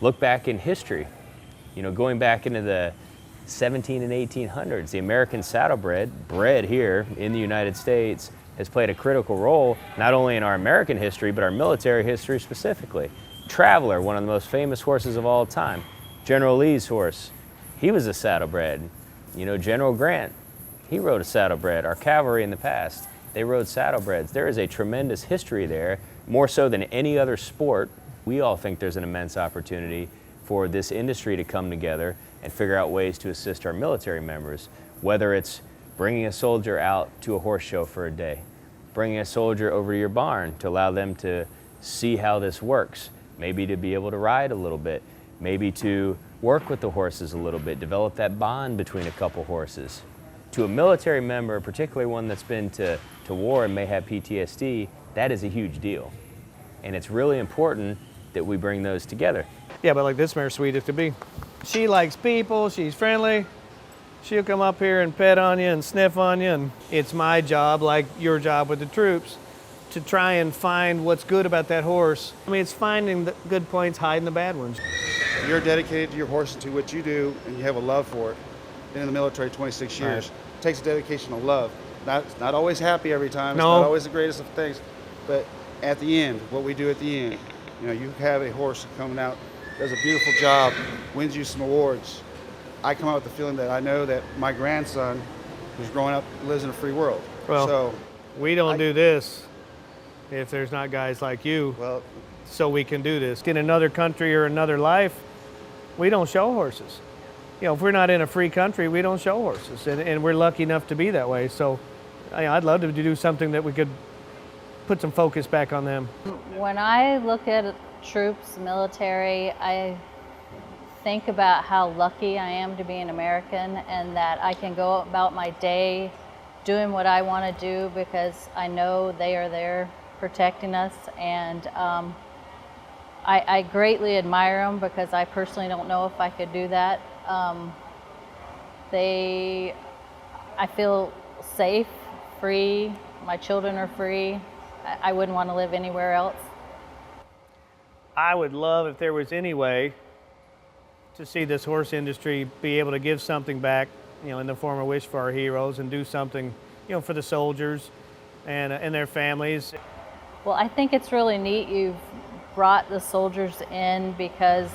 Look back in history, going back into the 17 and 1800s, the American saddlebred, bred here in the United States, has played a critical role not only in our American history, but our military history specifically. Traveler, one of the most famous horses of all time. General Lee's horse, he was a saddlebred. General Grant, he rode a saddlebred. Our cavalry in the past, they rode saddlebreds. There is a tremendous history there, more so than any other sport. We all think there's an immense opportunity for this industry to come together and figure out ways to assist our military members, whether it's bringing a soldier out to a horse show for a day, bringing a soldier over to your barn to allow them to see how this works, maybe to be able to ride a little bit, maybe to work with the horses a little bit, develop that bond between a couple horses. To a military member, particularly one that's been to war and may have PTSD, that is a huge deal. And it's really important that we bring those together. Yeah, but like this mare's sweet as could be. She likes people, she's friendly. She'll come up here and pet on you and sniff on you, and it's my job, like your job with the troops, to try and find what's good about that horse. I mean, it's finding the good points, hiding the bad ones. You're dedicated to your horse and to what you do, and you have a love for it. Been in the military 26 years. Right. It takes a dedication of love. It's not always happy every time. No. It's not always the greatest of things. But at the end, what we do at the end, you have a horse coming out, does a beautiful job, wins you some awards. I come out with the feeling that I know that my grandson, who's growing up, lives in a free world. Well, so we don't do this if there's not guys like you, well, so we can do this. In another country or another life, we don't show horses. If we're not in a free country, we don't show horses, and we're lucky enough to be that way. So I'd love to do something that we could put some focus back on them. When I look at troops, military, I think about how lucky I am to be an American and that I can go about my day doing what I want to do because I know they are there protecting us, and I greatly admire them because I personally don't know if I could do that. I feel safe, free, my children are free. I wouldn't want to live anywhere else. I would love if there was any way to see this horse industry be able to give something back, in the form of Wish for Our Heroes, and do something, for the soldiers and their families. Well, I think it's really neat you've brought the soldiers in because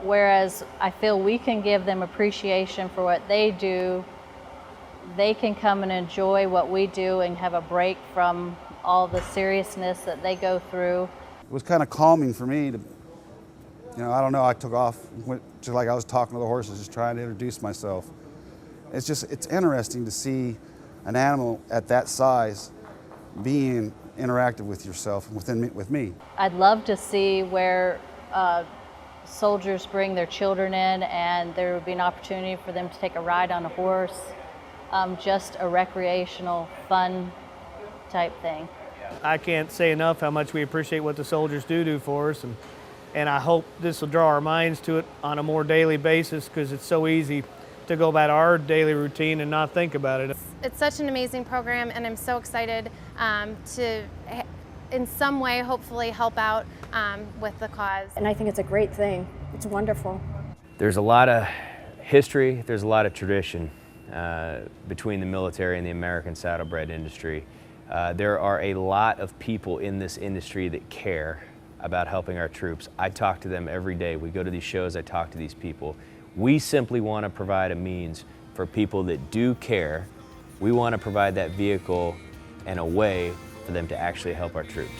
whereas I feel we can give them appreciation for what they do, they can come and enjoy what we do and have a break from all the seriousness that they go through. it was kind of calming for me to, I don't know, I took off, went just like I was talking to the horses, just trying to introduce myself. It's interesting to see an animal at that size being interactive with yourself, with me. I'd love to see where soldiers bring their children in and there would be an opportunity for them to take a ride on a horse, just a recreational, fun type thing. I can't say enough how much we appreciate what the soldiers do for us, and I hope this will draw our minds to it on a more daily basis because it's so easy to go about our daily routine and not think about it. It's such an amazing program, and I'm so excited to, in some way, hopefully help out with the cause. And I think it's a great thing. It's wonderful. There's a lot of history, there's a lot of tradition between the military and the American saddlebred industry. There are a lot of people in this industry that care about helping our troops. I talk to them every day. We go to these shows, I talk to these people. We simply want to provide a means for people that do care. We want to provide that vehicle and a way for them to actually help our troops.